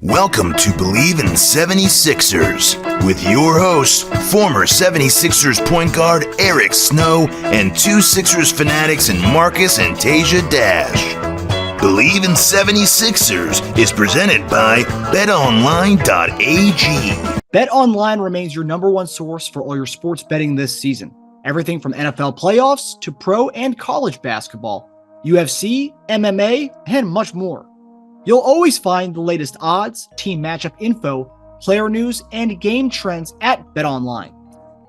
Welcome to Bleav In 76ers with your hosts, former 76ers point guard Eric Snow and two Sixers fanatics in Marcus and Teja Dash. Bleav In 76ers is presented by BetOnline.AG. BetOnline remains your number one source for all your sports betting this season. Everything from NFL playoffs to pro and college basketball, UFC, MMA, and much more. You'll always find the latest odds, team matchup info, player news, and game trends at BetOnline.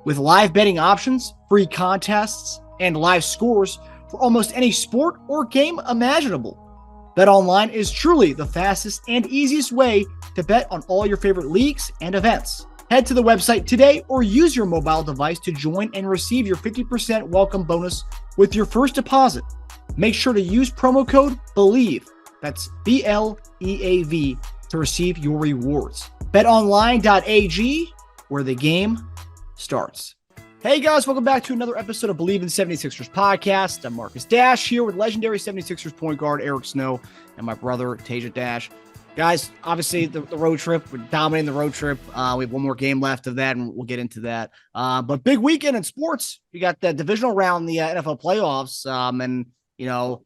With live betting options, free contests, and live scores for almost any sport or game imaginable. BetOnline is truly the fastest and easiest way to bet on all your favorite leagues and events. Head to the website today or use your mobile device to join and receive your 50% welcome bonus with your first deposit. Make sure to use promo code BLEAV. That's BLEAV to receive your rewards. BetOnline.AG, where the game starts. Hey guys, welcome back to another episode of Bleav In 76ers podcast. I'm Marcus Dash here with legendary 76ers point guard Eric Snow and my brother Teja Dash. Guys, obviously the road trip, we're dominating the road trip. We have one more game left of that, and we'll get into that. But big weekend in sports. We got the divisional round, the NFL playoffs, and you know.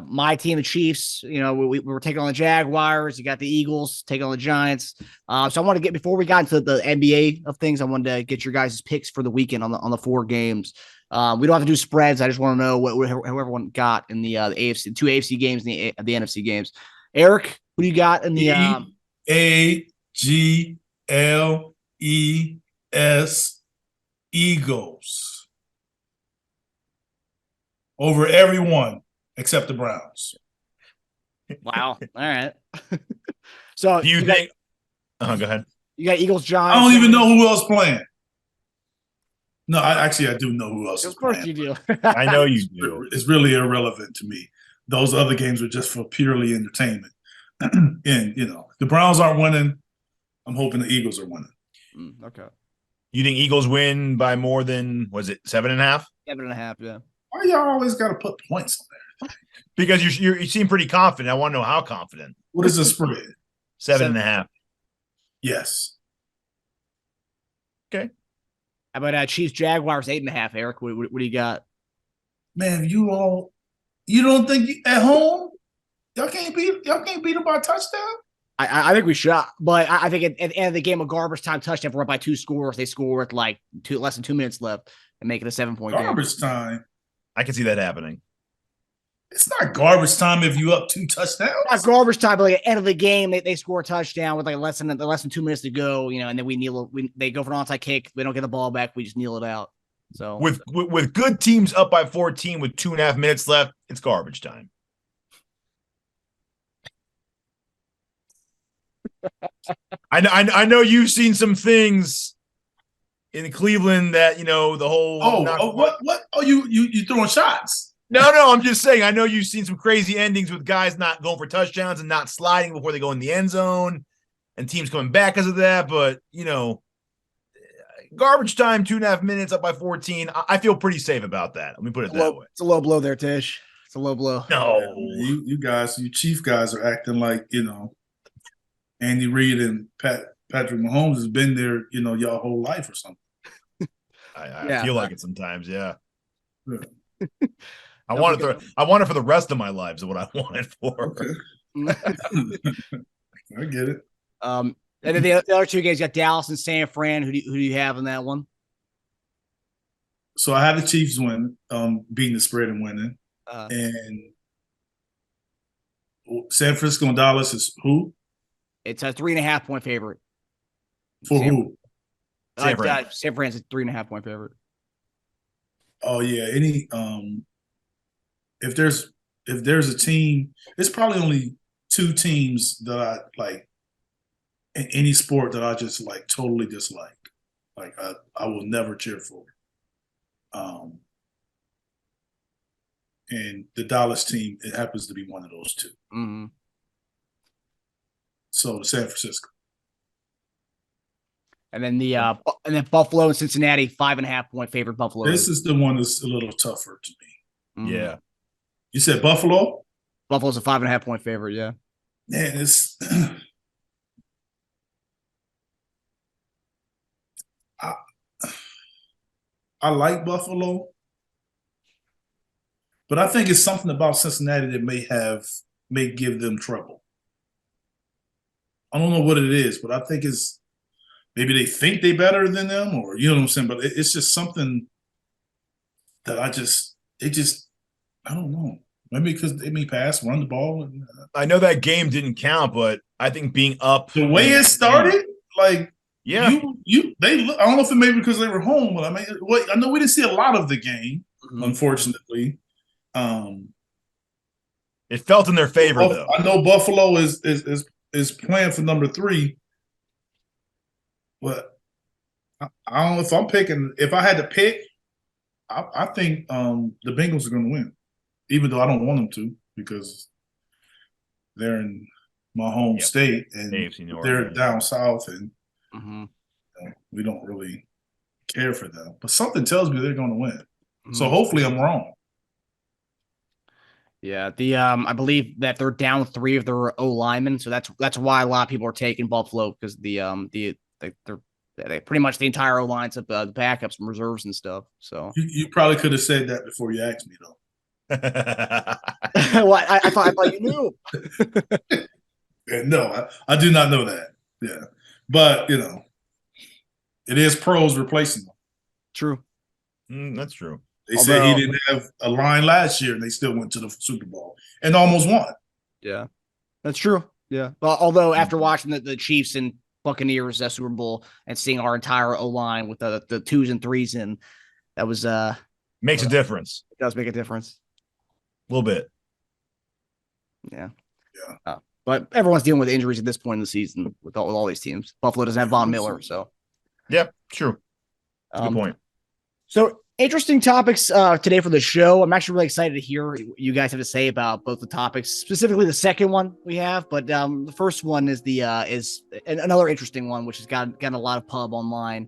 My team, the Chiefs, we were taking on the Jaguars. You got the Eagles taking on the Giants. So I want to get, before we got into the NBA of things, I wanted to get your guys' picks for the weekend on the four games. We don't have to do spreads. I just want to know what everyone got in the AFC, two AFC games and the NFC games. Eric, who do you got in the AGLES Eagles over everyone except the Browns. Wow. All right. So do you think? Go ahead. You got Eagles, Giants. I don't even know who else playing. No, I do know who else. Of course playing, you do. I know you do. It's really irrelevant to me. Those other games are just for purely entertainment. And the Browns aren't winning. I'm hoping the Eagles are winning. Okay. You think Eagles win by more than, was it 7.5? 7.5, yeah. Why y'all always got to put points on there? Because you seem pretty confident. I want to know how confident. What is the spread? 7.5. Yes. Okay. How about Chiefs, Jaguars, 8.5, Eric? What do you got? Man, you don't think at home y'all can't beat them by a touchdown? I think we should, but I think at the end of the game, a garbage time touchdown, we're up by 2 scores. They score with like less than 2 minutes left and make it a 7-point game. Garbage time. I can see that happening. It's not garbage time if you up 2 touchdowns. Not garbage time, but like at the end of the game, they score a touchdown with like less than 2 minutes to go, and then they go for an onside kick. We don't get the ball back. We just kneel it out. So with good teams up by 14 with 2.5 minutes left, it's garbage time. I know you've seen some things in Cleveland that the whole. What? Oh, you throwing shots? No, I'm just saying. I know you've seen some crazy endings with guys not going for touchdowns and not sliding before they go in the end zone, and teams coming back because of that. But garbage time, 2.5 minutes up by 14. I feel pretty safe about that. Let me put it that way. It's a low blow there, Tish. It's a low blow. No, you guys, you Chief guys are acting like Andy Reid and Patrick Mahomes has been there, y'all whole life or something. I feel like it sometimes, yeah. I want it for the rest of my life is what I want it for. Okay. I get it. And then the other two games, you got Dallas and San Fran. Who do you have in that one? So I have the Chiefs win, beating the spread and winning. And San Francisco and Dallas is who? It's a 3.5-point favorite. For who? San Fran's a 3.5-point favorite. Oh yeah. If there's a team, it's probably only 2 teams that I like in any sport that I just like totally dislike. Like I will never cheer for. And the Dallas team, it happens to be one of those 2. Mm-hmm. So San Francisco. And then Buffalo and Cincinnati, 5.5-point favorite. Buffalo. This is the one that's a little tougher to me. Mm-hmm. Yeah. You said Buffalo? Buffalo's a 5.5-point favorite, yeah. Man, I like Buffalo, but I think it's something about Cincinnati that may give them trouble. I don't know what it is, but I think it's maybe they think they better than them, or you know what I'm saying. But it's just something that I don't know. Maybe because they may pass, run the ball. I know that game didn't count, but I think being up the way it started, like yeah, I don't know if it may be because they were home, but I mean, I know we didn't see a lot of the game, unfortunately. It felt in their favor, though. I know Buffalo is playing for number 3, but I don't know if I'm picking. If I had to pick, I think the Bengals are going to win, even though I don't want them to because they're in my home state and they're down south, and we don't really care for them. But something tells me they're going to win. So hopefully I'm wrong. Yeah, I Bleav that they're down 3 of their O linemen, so that's why a lot of people are taking Buffalo because they're pretty much the entire O line's up the backups and reserves and stuff. So you probably could have said that before you asked me, though. Well, I thought you knew. No, I do not know that. Yeah, but it is pros replacing them. True, that's true. They said he didn't have a line last year, and they still went to the Super Bowl and almost won. Yeah, that's true. Yeah, well, although after watching the Chiefs and Buccaneers Super Bowl and seeing our entire O line with the 2s and 3s in, that was makes a difference. It does make a difference, a little bit. Yeah. But everyone's dealing with injuries at this point in the season with all these teams. Buffalo doesn't have Von Miller, so yeah, true. That's a good point. So interesting topics today for the show. I'm actually really excited to hear what you guys have to say about both the topics, specifically the second one we have. But the first one is is another interesting one, which has gotten a lot of pub online.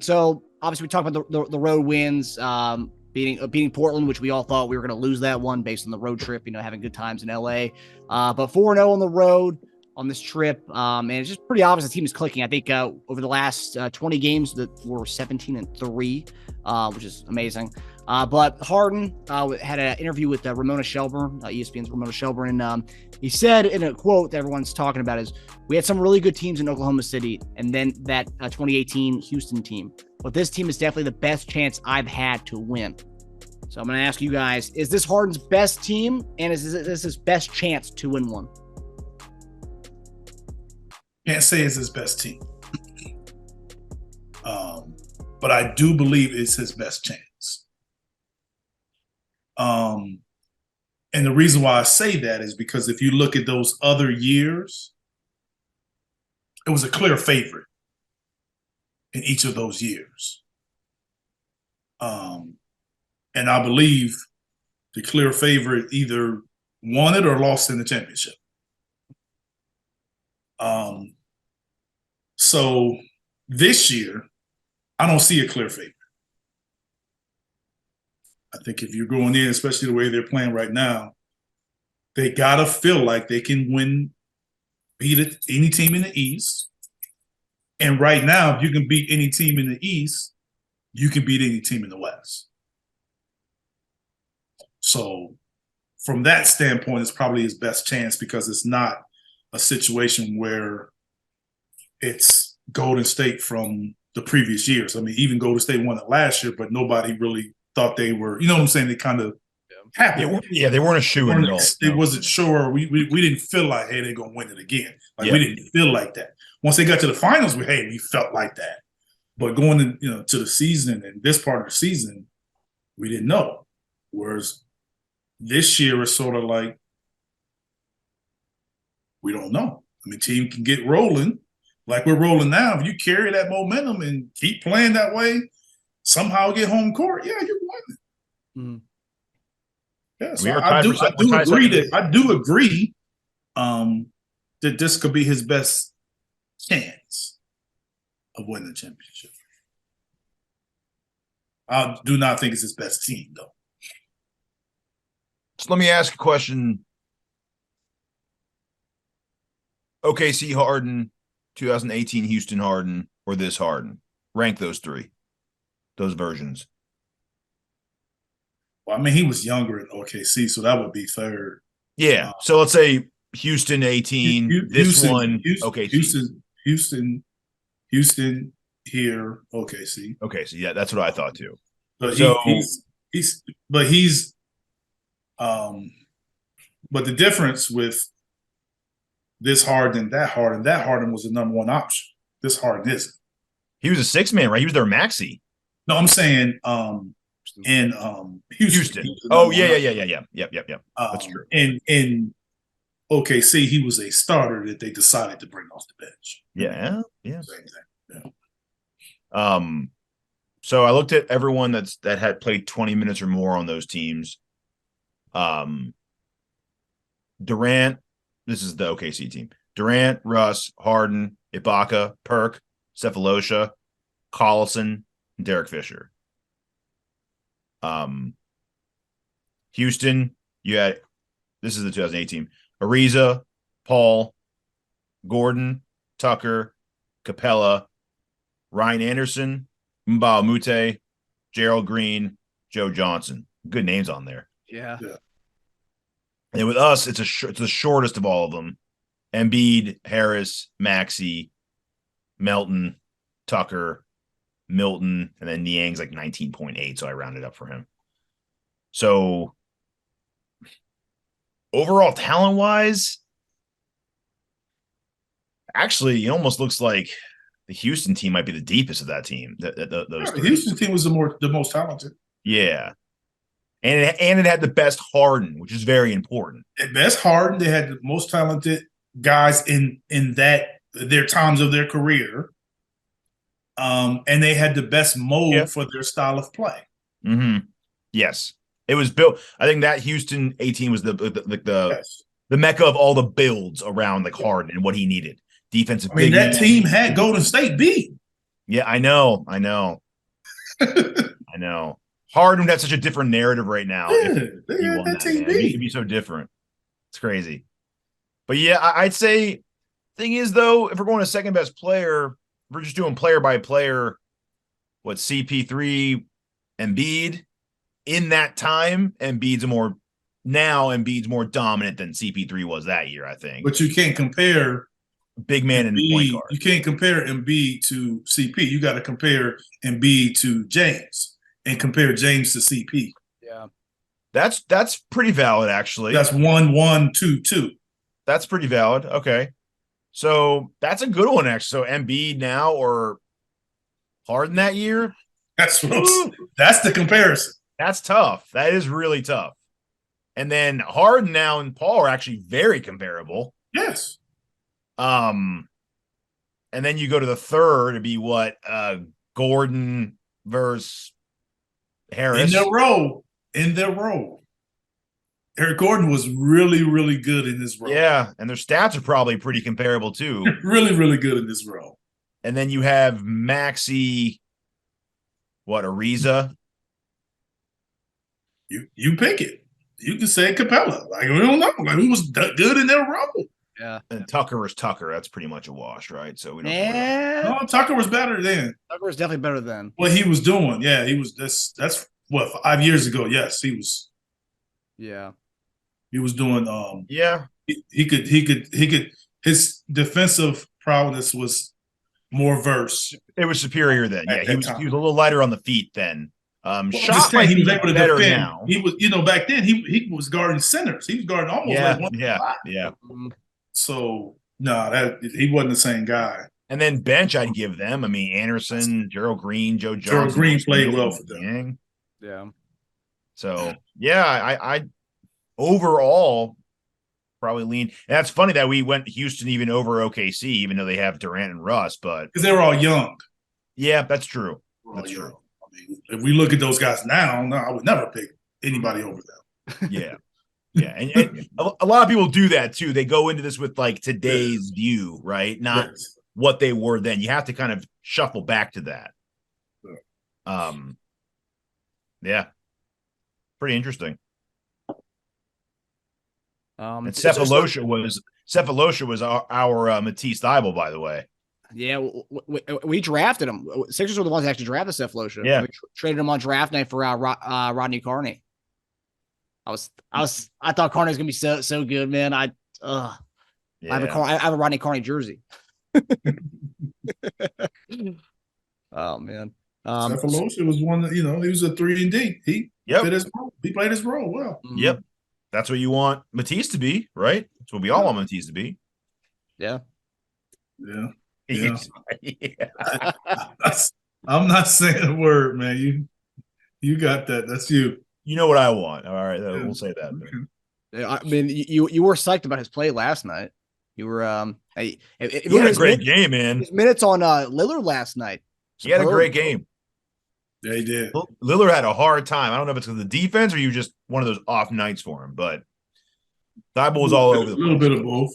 So obviously we talked about the road wins, beating Portland, which we all thought we were going to lose that one based on the road trip, having good times in LA. But 4-0 on the road on this trip. And it's just pretty obvious the team is clicking. I think over the last 20 games that were 17-3, which is amazing. But Harden had an interview with Ramona Shelburne, ESPN's Ramona Shelburne, and he said in a quote that everyone's talking about is, "We had some really good teams in Oklahoma City, and then that 2018 Houston team. But this team is definitely the best chance I've had to win." So I'm going to ask you guys, is this Harden's best team, and is this his best chance to win one? Can't say it's his best team. But I do Bleav it's his best chance. And the reason why I say that is because if you look at those other years, it was a clear favorite in each of those years. And I Bleav the clear favorite either won it or lost in the championship. So this year, I don't see a clear favorite. I think if you're going in, especially the way they're playing right now, they got to feel like they can beat any team in the East. And right now, if you can beat any team in the East, you can beat any team in the West. So from that standpoint, it's probably his best chance because it's not a situation where it's Golden State from the previous years. I mean, even Golden State won it last year, but nobody really thought they were, you know what I'm saying? They kind of happened. They weren't a shoe-in at all. They wasn't sure. We didn't feel like, hey, they're going to win it again. We didn't feel like that. Once they got to the finals, we felt like that. But going to the season and this part of the season, we didn't know. Whereas this year is sort of like, we don't know. I mean, team can get rolling like we're rolling now. If you carry that momentum and keep playing that way, somehow get home court, yeah, you're winning. Yeah, so I do agree that this could be his best chance of winning the championship. I do not think it's his best team, though. So let me ask a question. OKC Harden, 2018 Houston Harden, or this Harden? Rank those three. those versions. Well, I mean, he was younger in OKC, so that would be third. Yeah. So let's say Houston 18, this Houston, one, Houston, Houston here, OKC. Okay, so yeah, that's what I thought too. But So but the difference with this Harden, that Harden was the number one option. This Harden isn't. he was a 6-man, right? He was their Maxey. No, I'm saying in Houston. Oh, yeah. Yep. That's true. In OKC, he was a starter that they decided to bring off the bench. Yeah. Same thing. Yeah. So I looked at everyone that had played 20 minutes or more on those teams. Durant, this is the OKC team. Durant, Russ, Harden, Ibaka, Perk, Cephalosha, Collison, and Derek Fisher. Houston, you had, this is the 2018 team. Ariza, Paul, Gordon, Tucker, Capella, Ryan Anderson, Mbah Mute, Gerald Green, Joe Johnson. Good names on there. Yeah. And with us, it's the shortest of all of them. Embiid, Harris, Maxey, Melton, Tucker, Milton, and then Niang's like 19.8, so I rounded up for him. So overall talent-wise, actually, it almost looks like the Houston team might be the deepest of that team. The Houston team was the most talented. Yeah. And it had the best Harden, which is very important. At best Harden, they had the most talented guys in their times of their career. And they had the best mold for their style of play. Mm-hmm. Yes. It was built. I think that Houston 18 was the mecca of all the builds around like Harden and what he needed. Defensive. I mean, that team had Golden State beat. Yeah, I know. I know. Harden had such a different narrative right now. Yeah, they had that team beat. It'd be so different. It's crazy. But yeah, I'd say thing is though, if we're going to second best player, we're just doing player by player. What CP3, Embiid in that time, Embiid's more dominant than CP3 was that year, I think. But you can't compare big man and point guard. You can't compare Embiid to CP. You got to compare Embiid to James and compare James to CP. Yeah. That's pretty valid, actually. That's 1-1-2-2. That's pretty valid. Okay. So that's a good one, actually. So Embiid now or Harden that year? That's the comparison. That's tough. That is really tough. And then Harden now and Paul are actually very comparable. Yes. And then you go to the third to be what? Gordon versus Harris. In their role. Eric Gordon was really, really good in this role. Yeah, and their stats are probably pretty comparable too. Really, really good in this role. And then you have Maxey, Ariza? You pick it. You can say Capella. Like, we don't know. Like, who was good in their role? Yeah. And Tucker was Tucker. That's pretty much a wash, right? So we don't. No, Tucker was better then. Tucker was definitely better then. What he was doing, yeah, he was. That's what 5 years ago. Yes, he was. Yeah. He was doing. Yeah. He could. His defensive prowess was more verse. It was superior then. Yeah, he was a little lighter on the feet then. Shot might he be was able to better defend. now. He was, back then he was guarding centers. He was guarding almost like 1-5. Yeah. So no, he wasn't the same guy. And then bench, I'd give them. I mean, Anderson, Gerald Green, Joe Johnson. Gerald Green played well for them. Yeah. So yeah, I overall probably lean. And that's funny that we went Houston even over OKC, even though they have Durant and Russ, but because they were all young. Yeah, that's true. That's true. I mean, if we look at those guys now, no, I would never pick anybody over them. Yeah. Yeah, and a lot of people do that too. They go into this with like today's view, right? Not what they were then. You have to kind of shuffle back to that. Yeah, pretty interesting. And Cephalosha was our Matisse Thybulle, by the way. Yeah, we drafted him. Sixers were the ones that actually drafted Cephalosha. Yeah. We traded him on draft night for Rodney Carney. I thought Carney was gonna be so good, man. I have a Rodney Carney jersey. Oh man. Cephalosha was one that, he was a 3-and-D. He fit his role. He played his role well. Yep. That's what you want Matisse to be, right? That's what we all want Matisse to be. Yeah. Yeah. Yeah. I'm not saying a word, man. You got that. That's you. You know what I want. All right, we'll say that. Okay. I mean, you were psyched about his play last night. You were he had a great game, man. His minutes on Lillard last night. He had a great game. Yeah, he did. Lillard had a hard time. I don't know if it's because of the defense or you just one of those off nights for him, but Thybulle was all over the place. A little bit of both.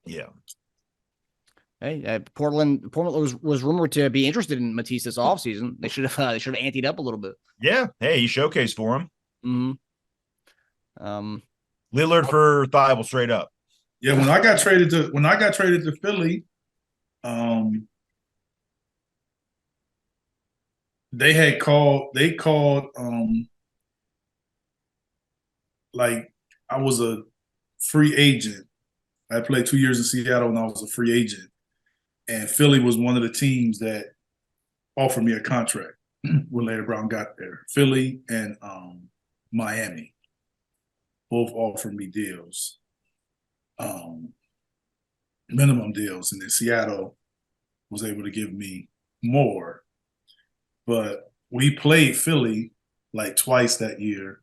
Yeah. Hey, Portland was rumored to be interested in Matisse this offseason. They should have anteed up a little bit. Yeah. Hey, he showcased for him. Lillard for Thybulle straight up. Yeah, when I got traded to Philly, they called like I was a free agent. I played 2 years in Seattle and I was a free agent. And Philly was one of the teams that offered me a contract when Larry Brown got there. Philly and Miami both offered me deals, minimum deals. And then Seattle was able to give me more. But we played Philly like twice that year.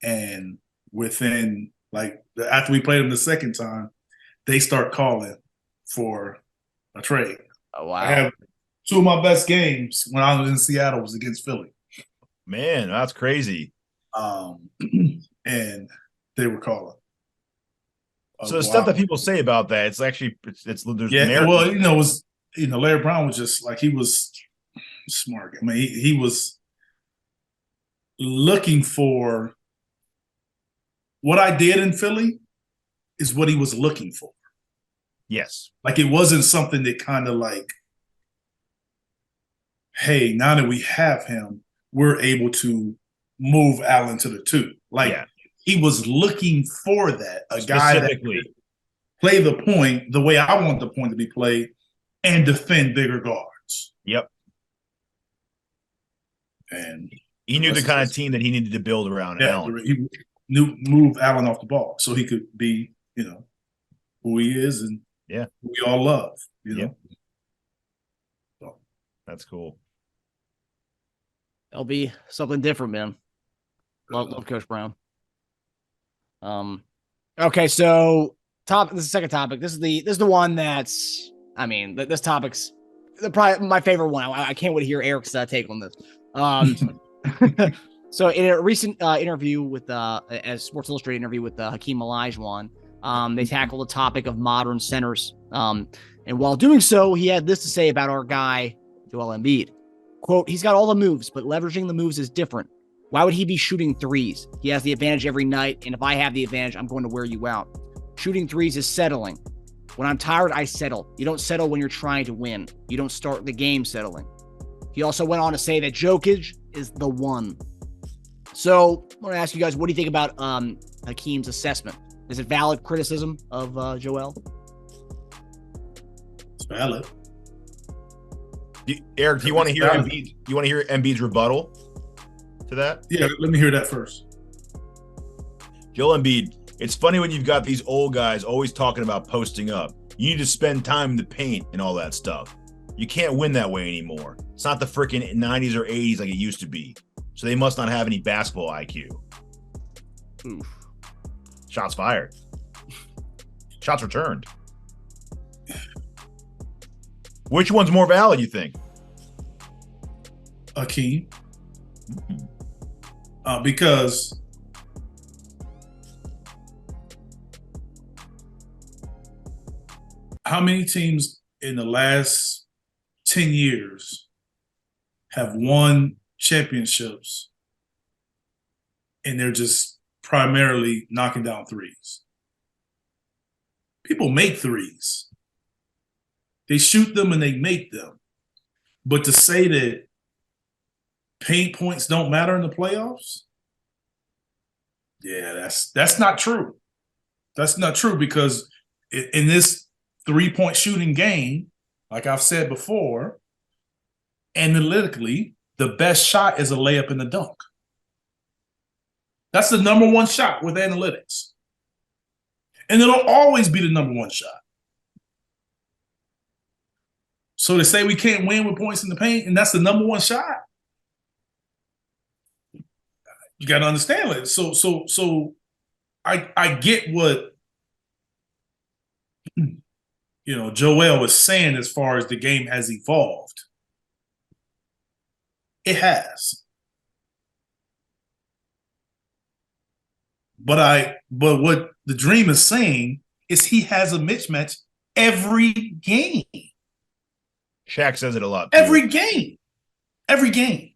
And within after we played them the second time, they start calling for a trade. Oh, wow. I have two of my best games when I was in Seattle was against Philly. Man, that's crazy. And they were calling. So the stuff that people say about that, it's actually there's merit. Well, Larry Brown was just he was smart. I mean, he was looking for what I did in Philly is what he was looking for. Yes. It wasn't something that kind of hey, now that we have him, we're able to move Allen to the 2. He was looking for that. A guy that could play the point the way I want the point to be played and defend bigger guards. Yep. And he knew the kind of team that he needed to build around Allen. He knew move Allen off the ball so he could be, who he is and who we all love, know. So. That's cool. That'll be something different, man. Love Coach Brown. Okay, so this is the second topic. This is the one that's, this topic's probably my favorite one. I can't wait to hear Eric's take on this. So in a recent interview with a Sports Illustrated interview with Hakeem Olajuwon, they tackled the topic of modern centers. And while doing so, he had this to say about our guy, Joel Embiid. Quote, he's got all the moves, but leveraging the moves is different. Why would he be shooting threes? He has the advantage every night, and if I have the advantage, I'm going to wear you out. Shooting threes is settling. When I'm tired, I settle. You don't settle when you're trying to win. You don't start the game settling. He also went on to say that Jokic is the one. So I want to ask you guys, what do you think about Hakeem's assessment? Is it valid criticism of Joel? It's valid. Eric, do you want to hear Embiid? You want to hear Embiid's rebuttal to that? Yeah, let me hear that first. Joel Embiid, it's funny when you've got these old guys always talking about posting up. You need to spend time in the paint and all that stuff. You can't win that way anymore. It's not the freaking 90s or 80s like it used to be. So they must not have any basketball IQ. Oof. Shots fired. Shots returned. Which one's more valid, you think? Hakeem. Because how many teams in the last 10 years have won championships and they're just primarily knocking down threes? People make threes. They shoot them and they make them. But to say that paint points don't matter in the playoffs, yeah, that's not true. That's not true because in this 3-point shooting game, like I've said before, analytically, the best shot is a layup and a dunk. That's the number one shot with analytics. And it'll always be the number one shot. So to say we can't win with points in the paint and that's the number one shot, you got to understand it. So I get what Joel was saying as far as the game has evolved. It has. But what the Dream is saying is he has a mismatch every game. Shaq says it a lot. Too. Every game. Every game.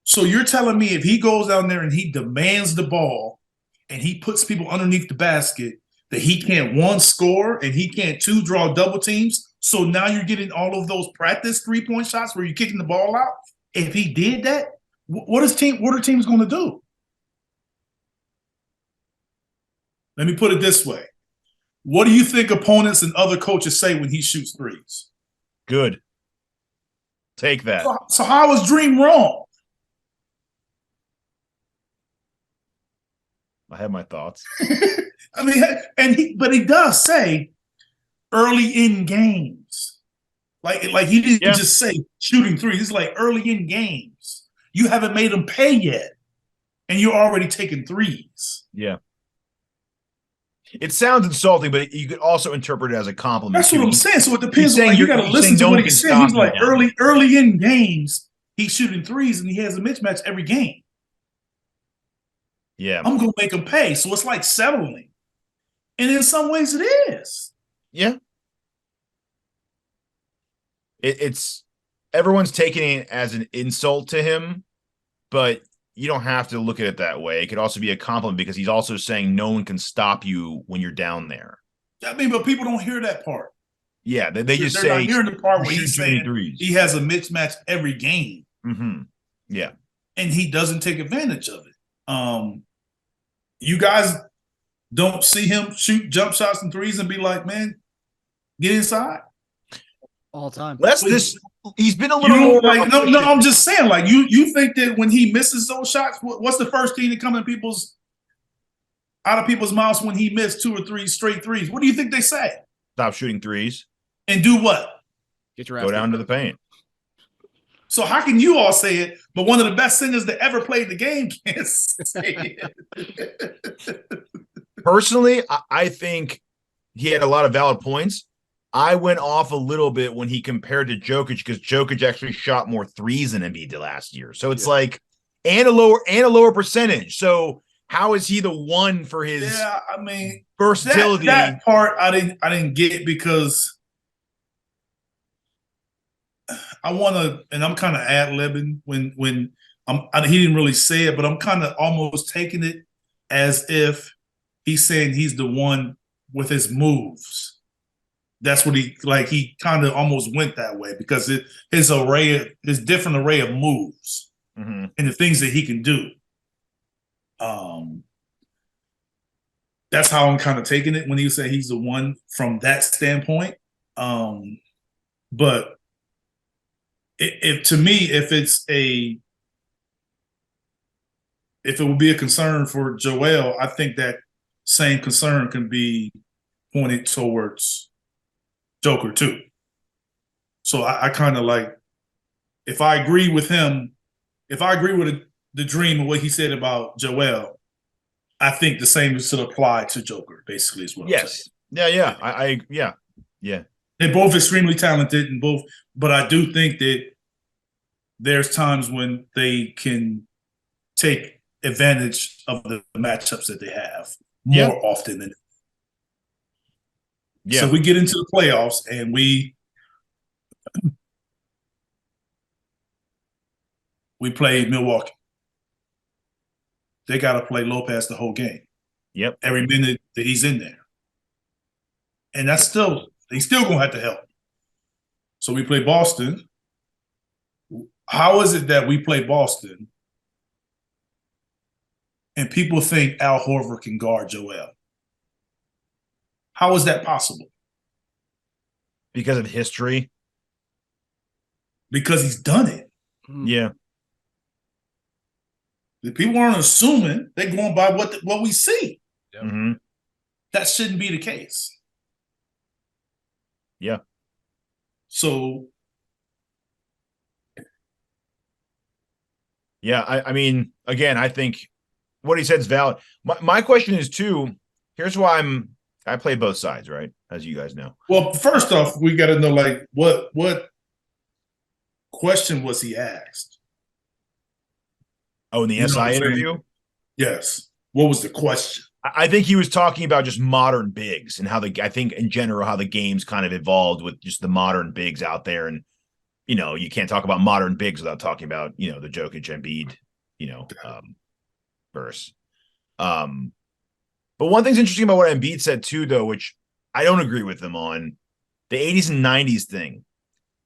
So you're telling me if he goes down there and he demands the ball and he puts people underneath the basket, that he can't, one, score, and he can't, two, draw double teams? So now you're getting all of those practice 3-point shots where you're kicking the ball out? If he did that, what are teams going to do? Let me put it this way. What do you think opponents and other coaches say when he shoots threes? Good. Take that. So how is Dream wrong? I have my thoughts. I mean, but he does say early in games. Like he didn't just say shooting threes. It's like early in games. You haven't made them pay yet, and you're already taking threes. Yeah. It sounds insulting, but you could also interpret it as a compliment. That's what I'm saying. So it depends on, like, you got to listen to what he's saying. He's like early in games, he's shooting threes, and he has a mismatch every game. Yeah. I'm going to make him pay. So it's like settling. And in some ways it is. Yeah. It's everyone's taking it as an insult to him, but you don't have to look at it that way. It could also be a compliment because he's also saying no one can stop you when you're down there. I mean, but people don't hear that part. Yeah, they just they're say not hearing the part where he's saying threes. He has a mismatch every game. Mm-hmm. Yeah. And he doesn't take advantage of it. You guys don't see him shoot jump shots and threes and be like, man, get inside? All the time. He's been a little more like, no, I'm just saying, like, you think that when he misses those shots, what's the first thing that comes out of people's mouths when he missed 2 or 3 straight threes? What do you think they say? Stop shooting threes. And do what? Get your ass Go down to the paint. So how can you all say it, but one of the best singers that ever played the game can't say it? Personally, I think he had a lot of valid points. I went off a little bit when he compared to Jokic because Jokic actually shot more threes than Embiid did last year. So it's like, and a lower percentage. So how is he the one for his versatility? That part I didn't get because I want to, and I'm kind of ad-libbing when he didn't really say it, but I'm kind of almost taking it as if he's saying he's the one with his moves. That's what he kind of almost went that way because his different array of moves and the things that he can do. That's how I'm kind of taking it when he said he's the one from that standpoint. But to me, if it would be a concern for Joel, I think that same concern can be pointed towards Joker too. So I kind of like, if I agree with him, if I agree with the Dream and what he said about Joel, I think the same should apply to Joker, basically, is what I'm saying. Yeah. They're both extremely talented but I do think that there's times when they can take advantage of the matchups that they have more often than. Yeah. So we get into the playoffs and we play Milwaukee. They got to play Lopez the whole game. Yep. Every minute that he's in there. And that's they still gonna have to help. So we play Boston. How is it that we play Boston and people think Al Horford can guard Joel? How is that possible? Because of history. Because he's done it. Yeah. The people aren't assuming, they're going by what we see. Mm-hmm. That shouldn't be the case. Yeah. So yeah, I mean, again, I think what he said is valid. My question is too, here's why I play both sides, right? As you guys know. Well, first off, we got to know, like, what question was he asked? Oh, in the SI interview? Yes. What was the question? I think he was talking about just modern bigs and I think in general, how the game's kind of evolved with just the modern bigs out there. And, you can't talk about modern bigs without talking about, the Jokic Embiid, verse. But one thing's interesting about what Embiid said too, though, which I don't agree with him on, the 80s and 90s thing.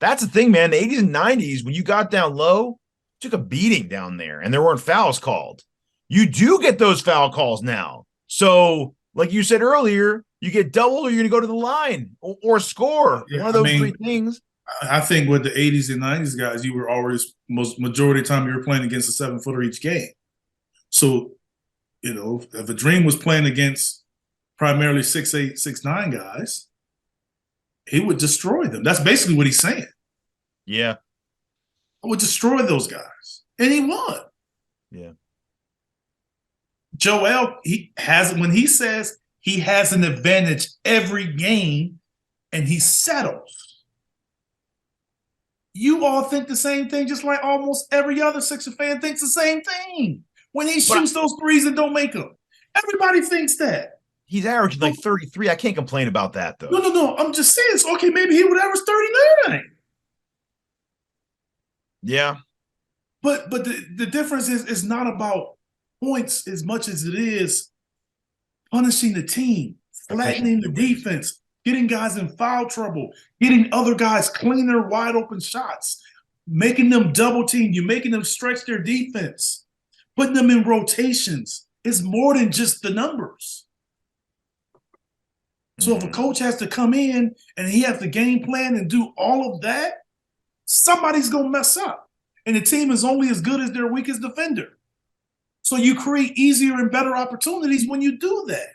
That's the thing, man. The 80s and 90s, when you got down low, took a beating down there and there weren't fouls called. You do get those foul calls now. So, like you said earlier, you get doubled or you're going to go to the line or score. Yeah, one of those three things. I think with the 80s and 90s guys, you were always, majority of the time you were playing against a 7-footer each game. So, if a Dream was playing against primarily 6'8", 6'9" guys, he would destroy them. That's basically what he's saying. Yeah. I would destroy those guys. And he won. Yeah. Joel, when he says he has an advantage every game and he settles, you all think the same thing, just like almost every other Sixer fan thinks the same thing. When he shoots those threes and don't make them, everybody thinks that. He's averaging like 33. I can't complain about that, though. No. I'm just saying, so, okay, maybe he would average 39. Yeah. But the difference is it's not about points as much as it is punishing the team, flattening the defense, getting guys in foul trouble, getting other guys cleaner, wide open shots, making them double team, you making them stretch their defense, putting them in rotations. It's more than just the numbers. So if a coach has to come in and he has to game plan and do all of that, somebody's going to mess up. And the team is only as good as their weakest defender. So you create easier and better opportunities when you do that.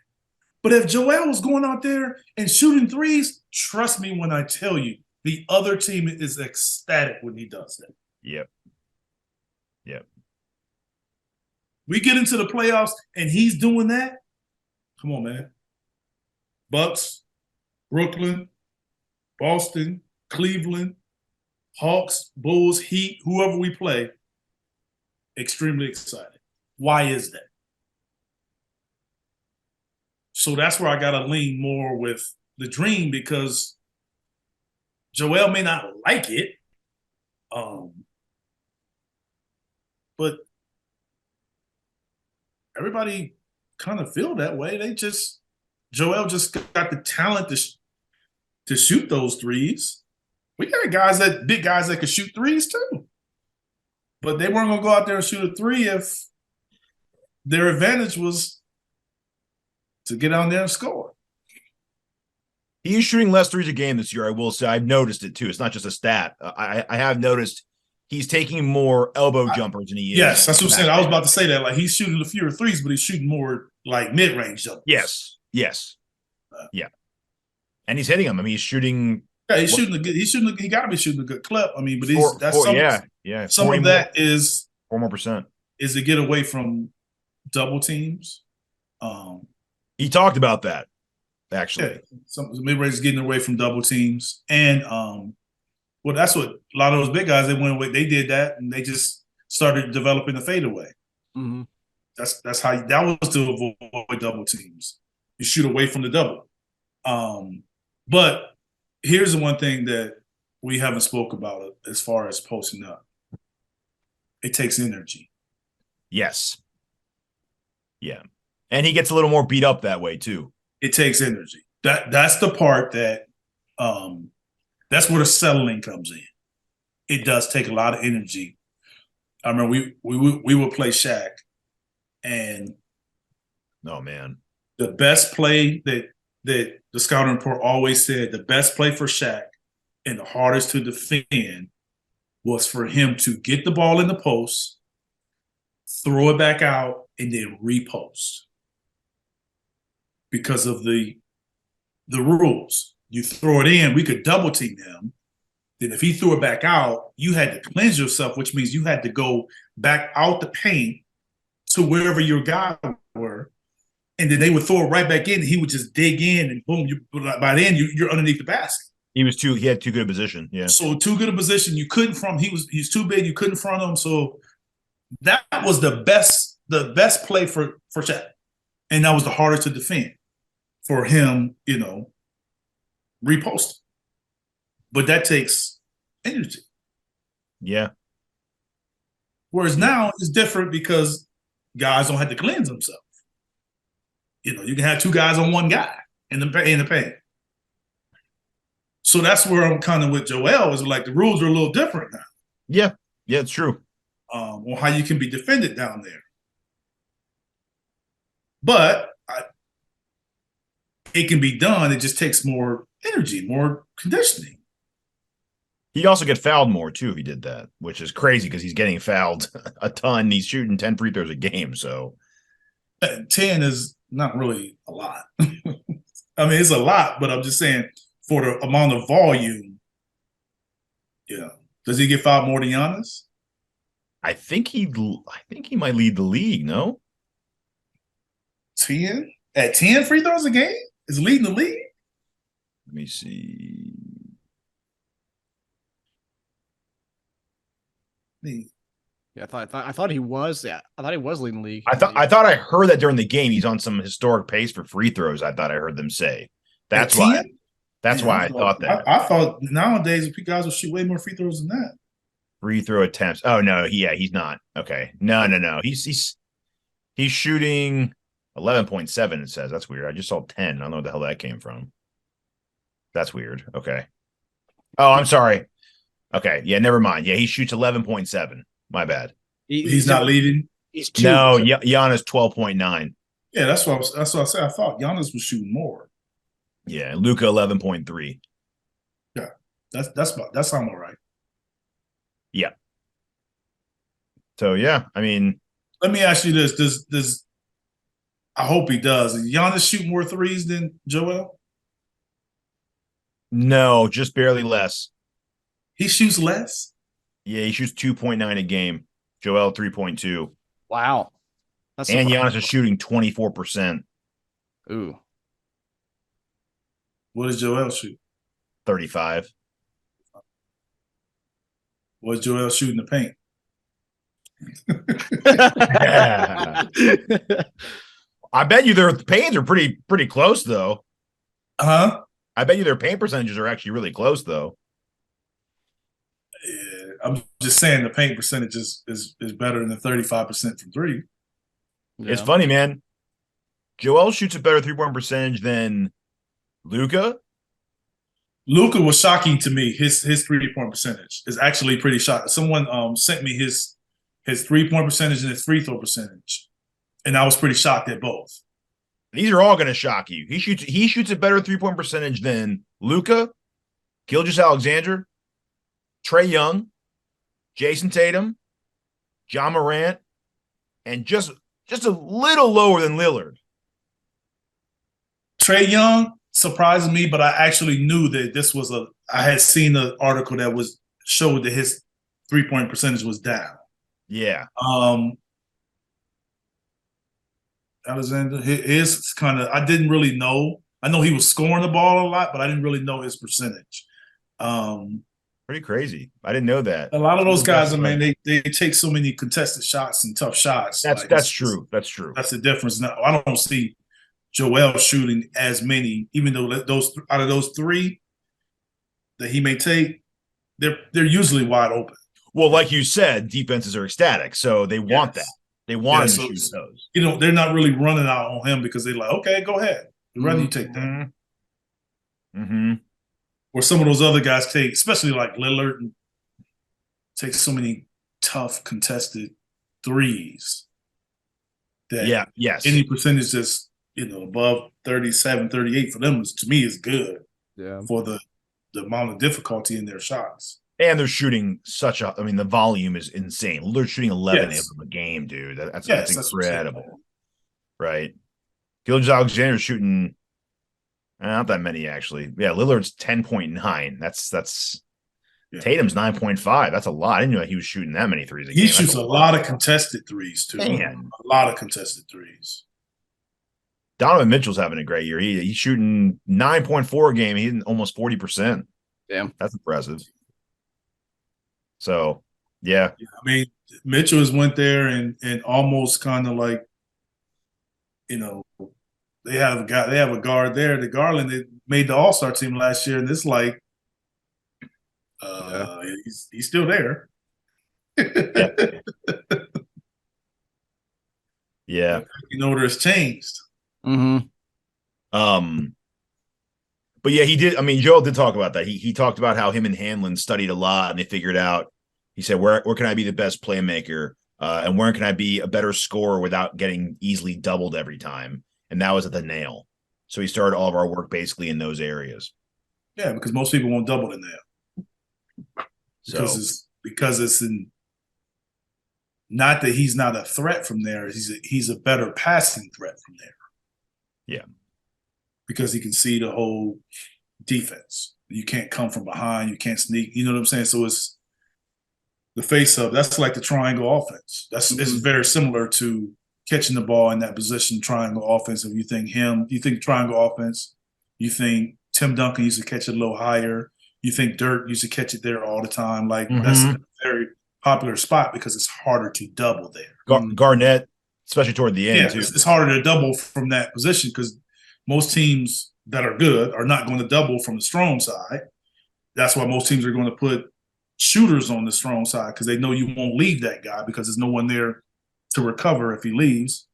But if Joel was going out there and shooting threes, trust me when I tell you, the other team is ecstatic when he does that. Yep. We get into the playoffs and he's doing that. Come on, man. Bucks, Brooklyn, Boston, Cleveland, Hawks, Bulls, Heat, whoever we play, extremely excited. Why is that? So that's where I got to lean more with the Dream, because Joel may not like it, but everybody kind of feel that way. Joel just got the talent to shoot those threes. We got big guys that can shoot threes too. But they weren't going to go out there and shoot a three if their advantage was to get out there and score. He's shooting less threes a game this year, I will say. I've noticed it too. It's not just a stat. I have noticed he's taking more elbow jumpers than he is. Yes, that's what I'm saying. I was about to say that. Like, he's shooting a fewer threes, but he's shooting more like mid-range jumpers. Yes. Yeah. And he's hitting them. I mean, he's shooting. Yeah, he's shooting a good. He got to be shooting a good clip. I mean, but some of that is 4 more percent is to get away from double teams. He talked about that actually. Yeah, some mid-range is getting away from double teams, and well, that's what a lot of those big guys, they went away. They did that, and they just started developing the fadeaway. Mm-hmm. That's how that was to avoid double teams. You shoot away from the double. But here's the one thing that we haven't spoke about as far as posting up. It takes energy. Yes. Yeah. And he gets a little more beat up that way too. It takes energy. That's the part that that's where the settling comes in. It does take a lot of energy. I remember we would play Shaq, and oh man, the best play that the scouting report always said, the best play for Shaq and the hardest to defend was for him to get the ball in the post, throw it back out, and then repost. Because of the rules. You throw it in, we could double team him. Then if he threw it back out, you had to cleanse yourself, which means you had to go back out the paint to wherever your guys were. And then they would throw it right back in, and he would just dig in, and boom, by then you're underneath the basket. He had too good a position. Yeah. So too good a position. You couldn't front. He's too big, you couldn't front him. So that was the best play for Shaq. And that was the hardest to defend for him, reposting. But that takes energy. Yeah. Whereas now it's different because guys don't have to cleanse themselves. You can have two guys on one guy in the paint. So that's where I'm kind of with Joel, is like the rules are a little different now. Yeah. Yeah, it's true. On how you can be defended down there. But it can be done. It just takes more energy, more conditioning. He'd also get fouled more, too, if he did that, which is crazy because he's getting fouled a ton. He's shooting 10 free throws a game, so. 10 is not really a lot. I mean, it's a lot, but I'm just saying for the amount of volume, Does he get fouled more than Giannis? I think he might lead the league, no? 10? At 10 free throws a game? Is leading the league? Let me see. Yeah, I thought he was. Yeah, I thought he was leading the league. I thought I heard that during the game. He's on some historic pace for free throws. I thought I heard them say. That's why. That's why I thought that. I thought nowadays guys will shoot way more free throws than that. Free throw attempts. Oh no, he's not. Okay, no. He's shooting 11.7. It says that's weird. I just saw 10. I don't know where the hell that came from. That's weird. Okay. Oh, I'm sorry. Okay, yeah, never mind. Yeah, he shoots 11.7. My bad. He's not leading. He's 2. No, Giannis 12.9. Yeah, that's what I said. I thought Giannis was shooting more. Yeah, Luka 11.3. Yeah, that sounds all right. Yeah. So yeah, I mean, let me ask you this: Does I hope he does. Does Giannis shoot more threes than Joel? No, just barely less. He shoots less? Yeah, he shoots 2.9 a game. Joel 3.2. Wow. And Giannis is shooting 24%. Ooh. What does Joel shoot? 35. What does Joel shoot in the paint? I bet you their paints are pretty close though. Huh? I bet you their paint percentages are actually really close though. Yeah, I'm just saying the paint percentage is better than the 35% from three. Yeah. It's funny, man. Joel shoots a better 3-point percentage than Luka. Luka was shocking to me. His 3-point percentage is actually pretty shocking. Someone sent me his 3-point percentage and his free throw percentage, and I was pretty shocked at both. These are all going to shock you. He shoots a better 3-point percentage than Luka, Gilgeous-Alexander, Trae Young, Jason Tatum, John Morant, and just a little lower than Lillard. Trae Young surprised me, but I actually knew that this was I had seen an article that showed that his 3-point percentage was down. Yeah. Alexander, his kind of, I didn't really know. I know he was scoring the ball a lot, but I didn't really know his percentage. Pretty crazy. I didn't know that. A lot of those guys, I mean, they take so many contested shots and tough shots. That's true. That's true. That's the difference. Now, I don't see Joel shooting as many, even though those out of those three that he may take, they're usually wide open. Well, like you said, defenses are ecstatic, so they want that. They want him to shoot those. They're not really running out on him because they're like, okay, go ahead. Run, you take that. Mm-hmm. Where some of those other guys take, especially like Lillard, take so many tough contested threes that any percentage that's above 37, 38 for them to me is good for the amount of difficulty in their shots. And they're shooting the volume is insane. They're shooting 11 of them a game, dude. That's incredible. Right. Gilgeous-Alexander's shooting not that many, actually. Yeah, Lillard's 10.9. That's Tatum's 9.5. That's a lot. I didn't know he was shooting that many threes a game. He shoots a lot of contested threes, too. Man. A lot of contested threes. Donovan Mitchell's having a great year. He's shooting 9.4 a game. He's almost 40%. Damn. That's impressive. So, yeah. I mean, Mitchell has went there and almost kind of like, they have a guard there. The Garland that made the All-Star team last year, and it's like he's still there. Yeah. It's changed. Mm-hmm. But yeah, he did. I mean, Joel did talk about that. He talked about how him and Hanlon studied a lot, and they figured out. He said, "Where can I be the best playmaker, and where can I be a better scorer without getting easily doubled every time?" And that was at the nail. So he started all of our work basically in those areas. Yeah, because most people won't double the nail. Because it's in. Not that he's not a threat from there. He's a better passing threat from there. Yeah. Because he can see the whole defense. You can't come from behind. You can't sneak. You know what I'm saying? So it's the face-up. That's like the triangle offense. It's very similar to catching the ball in that position, triangle offense. If you think triangle offense, you think Tim Duncan used to catch it a little higher. You think Dirk used to catch it there all the time. Like that's a very popular spot because it's harder to double there. Garnett, especially toward the end, too. It's harder to double from that position because most teams that are good are not going to double from the strong side. That's why most teams are going to put shooters on the strong side because they know you won't leave that guy because there's no one there to recover if he leaves.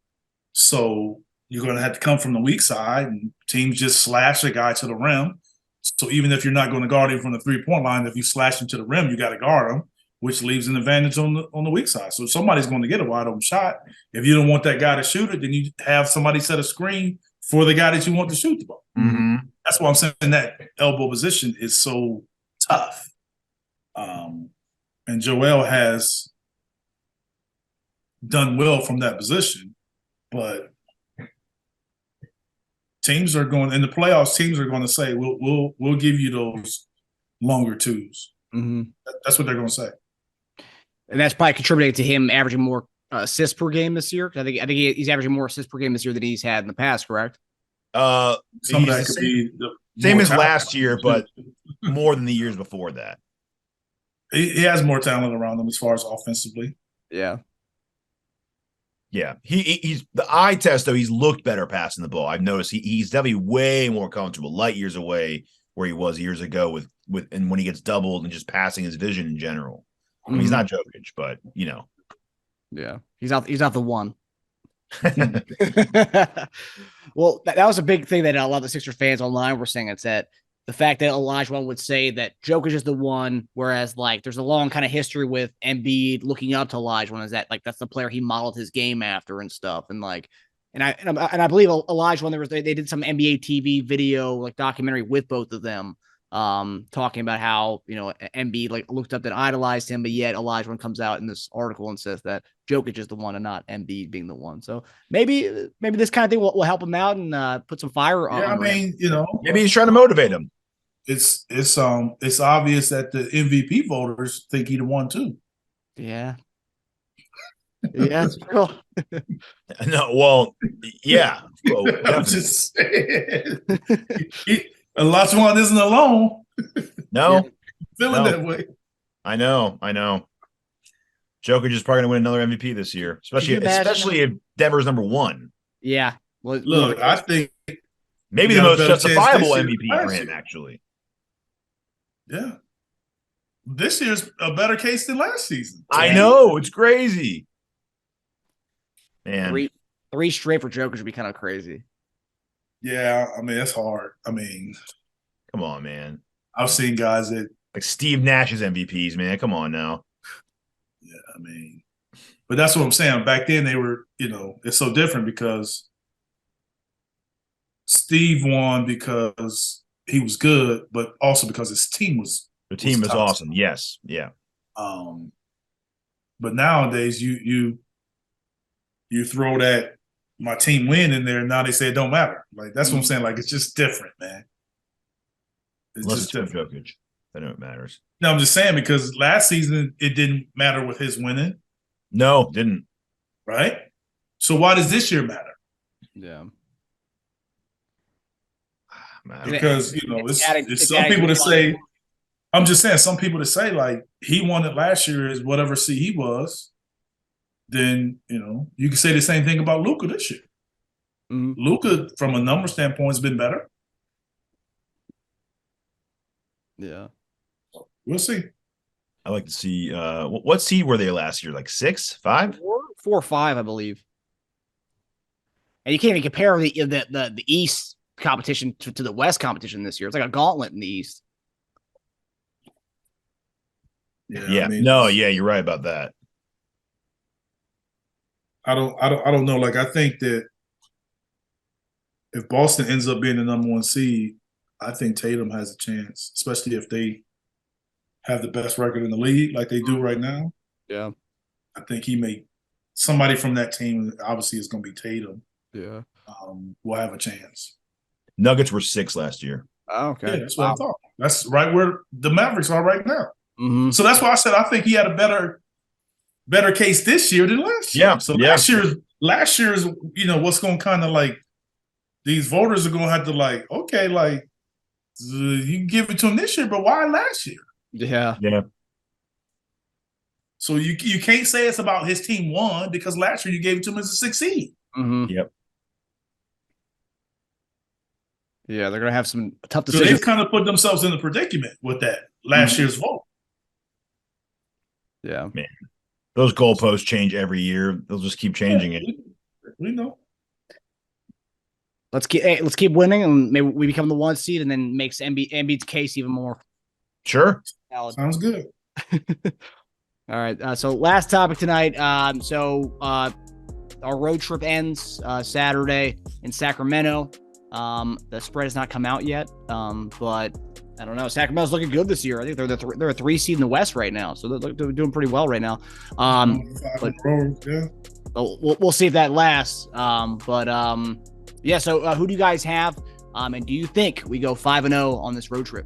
So you're going to have to come from the weak side, and teams just slash a guy to the rim. So even if you're not going to guard him from the three-point line, if you slash him to the rim, you got to guard him, which leaves an advantage on the weak side. So somebody's going to get a wide open shot. If you don't want that guy to shoot it, then you have somebody set a screen for the guy that you want to shoot the ball. Mm-hmm. That's why I'm saying that elbow position is so tough. And Joel has done well from that position, but teams are going in the playoffs. Teams are going to say, "We'll give you those longer twos." Mm-hmm. That's what they're going to say, and that's probably contributing to him averaging more assists per game this year. I think he's averaging more assists per game this year than he's had in the past. Correct? Some of that could be same as last year, but more than the years before that. He has more talent around him as far as offensively. Yeah. Yeah, he's the eye test though. He's looked better passing the ball. I've noticed he's definitely way more comfortable, light years away where he was years ago with and when he gets doubled and just passing his vision in general. I mean, he's not Jokic, but yeah, he's not the one. Well, that was a big thing that a lot of the Sixers fans online were saying. It's that the fact that Olajuwon would say that Jokic is the one, whereas like there's a long kind of history with Embiid looking up to Olajuwon, is that like that's the player he modeled his game after and stuff, and like, and I Bleav Olajuwon they did some NBA TV video like documentary with both of them, talking about how Embiid like looked up and idolized him, but yet Olajuwon comes out in this article and says that Jokic is the one and not Embiid being the one. So maybe this kind of thing will help him out and put some fire on. Yeah, I mean, maybe he's trying to motivate him. It's obvious that the MVP voters think he the one too. Yeah. Yeah, it's true. No, well, yeah. Well, I'm just saying. Olajuwon isn't alone. No. Feeling that way. I know. Jokic is probably going to win another MVP this year, especially if Denver's number one. Yeah. Well, look, I think maybe the most justifiable MVP for him, actually. Yeah. This year's a better case than last season. I know. It's crazy. Man. Three straight for Jokic would be kind of crazy. Yeah, I mean, it's hard. I mean, Come on, man. I've seen guys that Like Steve Nash's MVPs, man. Come on now. yeah, I mean, but that's what I'm saying. Back then they were, it's so different because Steve won because he was good, but also because his team was The team was top. awesome. Yes. Yeah. But nowadays you throw that my team win in there, and now they say it don't matter. Like that's what I'm saying. Like it's just different, man. It's Unless just it's different. Jokic. I know it matters. No, I'm just saying because last season it didn't matter with his winning, No, didn't. right? So why does this year matter? Yeah. Because it's some adding people to that the say, I'm just saying, some people that say like he won it last year is whatever seed he was. Then you can say the same thing about Luka this year. Luka, from a number standpoint, has been better. Yeah. We'll see. I like to see what seed were they last year? Like 6, 5? 4 or 5, I believe. And you can't even compare the East competition to the West competition this year. It's like a gauntlet in the East. Yeah. You're right about that. I don't know. Like I think that if Boston ends up being the number 1 seed, I think Tatum has a chance, especially if they have the best record in the league like they do right now. Yeah. I think somebody from that team, obviously it's going to be Tatum. Yeah. Will have a chance. Nuggets were 6 last year. Oh, okay. Yeah, that's what I thought. That's right where the Mavericks are right now. Mm-hmm. So that's why I said I think he had a better case this year than last year. Yeah. So last year's what's going to kind of like these voters are going to have to like, okay, like you can give it to him this year, but why last year? Yeah. Yeah. So you can't say it's about his team won because last year you gave it to him as a 6 seed. Mm-hmm. Yep. Yeah, they're gonna have some tough So decisions. they've kind of put themselves in a predicament with that last year's vote. Yeah, man, those goalposts change every year. They'll just keep changing it. We know. Let's keep winning, and maybe we become the 1 seed, and then makes Embiid's case even more. Sure, sounds good. All right. So last topic tonight. Our road trip ends Saturday in Sacramento. The spread has not come out yet, but I don't know. Sacramento's looking good this year. I think they're a 3 seed in the West right now, so they're doing pretty well right now. But we'll see if that lasts. Yeah. So who do you guys have? And do you think we go 5-0 on this road trip?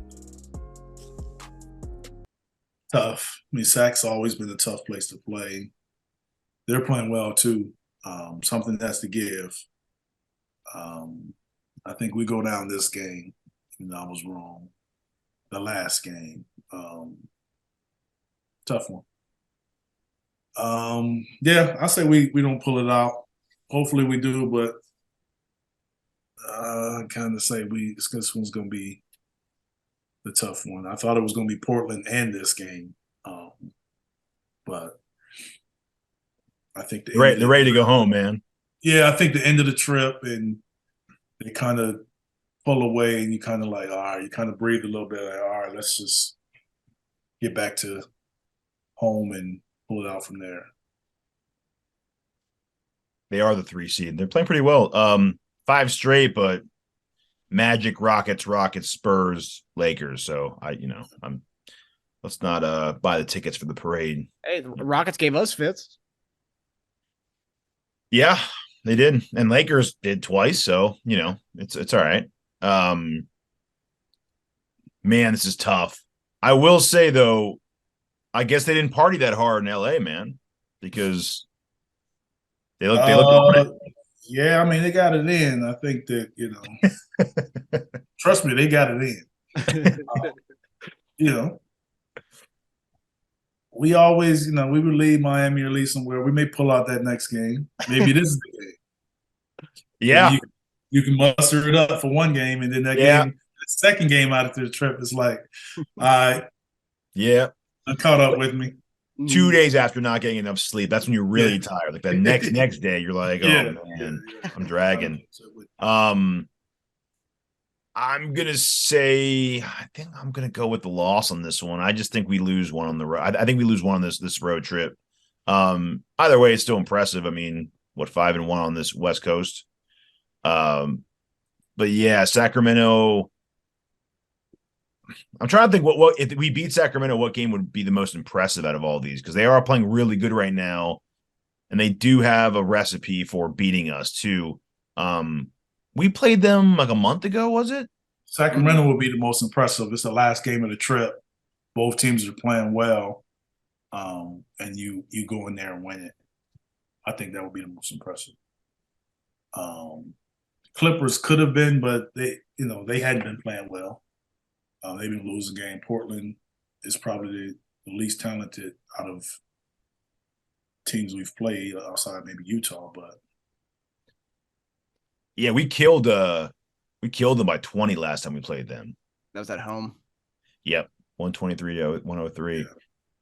Tough. I mean, Sac's always been a tough place to play. They're playing well too. Something has to give. I think we go down this game. I was wrong. The last game. Tough one. Yeah, I say we don't pull it out. Hopefully we do, but I kind of say this one's going to be the tough one. I thought it was going to be Portland and this game, but I think they're ready to go home, man. Yeah, I think the end of the trip and they kind of pull away and you kind of like, all right, you kind of breathe a little bit. Like, all right, let's just get back to home and pull it out from there. They are the 3 seed. They're playing pretty well. 5 straight, but Magic, Rockets, Spurs, Lakers. So let's not buy the tickets for the parade. Hey, the Rockets gave us fits. Yeah, they did, and Lakers did twice. So it's all right. Man, this is tough. I will say though, I guess they didn't party that hard in LA, man, because they look on it. Yeah, I mean they got it in. I think that trust me, they got it in. We always, we would leave Miami or leave somewhere. We may pull out that next game. Maybe this is the game. Yeah. You can muster it up for one game, and then that game, the second game out of the trip is like, all right. Yeah. Caught up with me. 2 days after not getting enough sleep, that's when you're really tired. Like the next day, you're like, oh man, I'm dragging. I'm gonna say I think I'm gonna go with the loss on this one. I just think we lose one on the road. I think we lose one on this road trip. Either way, it's still impressive. I mean, 5-1 on this West Coast. But yeah, Sacramento. I'm trying to think what if we beat Sacramento, what game would be the most impressive out of all these? Because they are playing really good right now, and they do have a recipe for beating us too. We played them like a month ago, was it? Sacramento will be the most impressive. It's the last game of the trip. Both teams are playing well, and you go in there and win it. I think that would be the most impressive. Clippers could have been, but they hadn't been playing well. They've been losing game. Portland is probably the least talented out of teams we've played outside maybe Utah, but yeah, we killed them by 20 last time we played them. That was at home. Yep, 123-103. Yeah.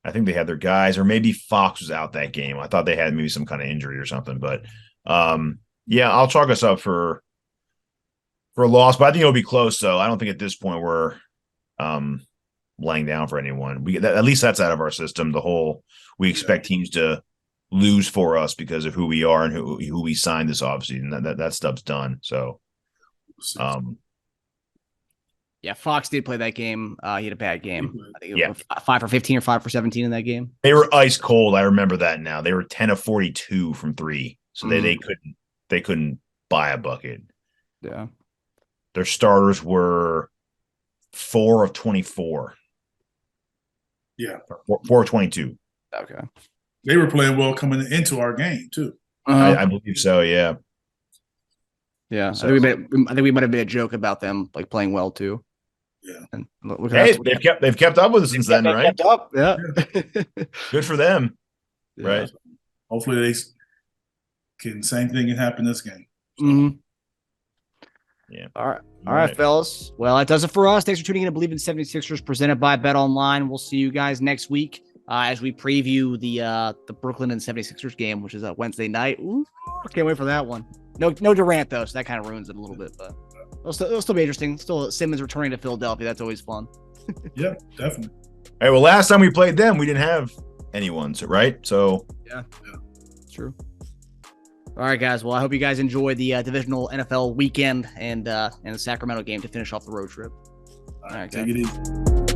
I think they had their guys, or maybe Fox was out that game. I thought they had maybe some kind of injury or something, but yeah, I'll chalk us up for a loss, but I think it'll be close. So I don't think at this point we're laying down for anyone. At least that's out of our system. We expect teams to lose for us because of who we are and who we signed this offseason. That stuff's done. So, yeah, Fox did play that game. He had a bad game. I think it was 5 for 15 or 5 for 17 in that game. They were ice cold. I remember that now. They were 10 of 42 from 3, so they couldn't buy a bucket. Yeah, their starters were 4 of 24. Yeah, 4 of 22. Okay. They were playing well coming into our game too. I Bleav so. Yeah. Yeah. So, I think we might have made a joke about them like playing well too. Yeah. And they've kept up with us since then, right? Kept up. Yeah. Good for them. Yeah. Right. Hopefully same thing can happen this game. So. Mm-hmm. Yeah. All right, fellas. Well, that does it for us. Thanks for tuning in to Bleav In 76ers presented by BetOnline. We'll see you guys next week as we preview the Brooklyn and 76ers game, which is Wednesday night. Ooh, can't wait for that one. No Durant though, so that kind of ruins it a little bit, but it'll still be interesting. Still Simmons returning to Philadelphia. That's always fun. Yeah, definitely. All right. Well, last time we played them, we didn't have anyone, right? So yeah. True. All right, guys. Well, I hope you guys enjoy the divisional NFL weekend and the Sacramento game to finish off the road trip. All right, take it easy.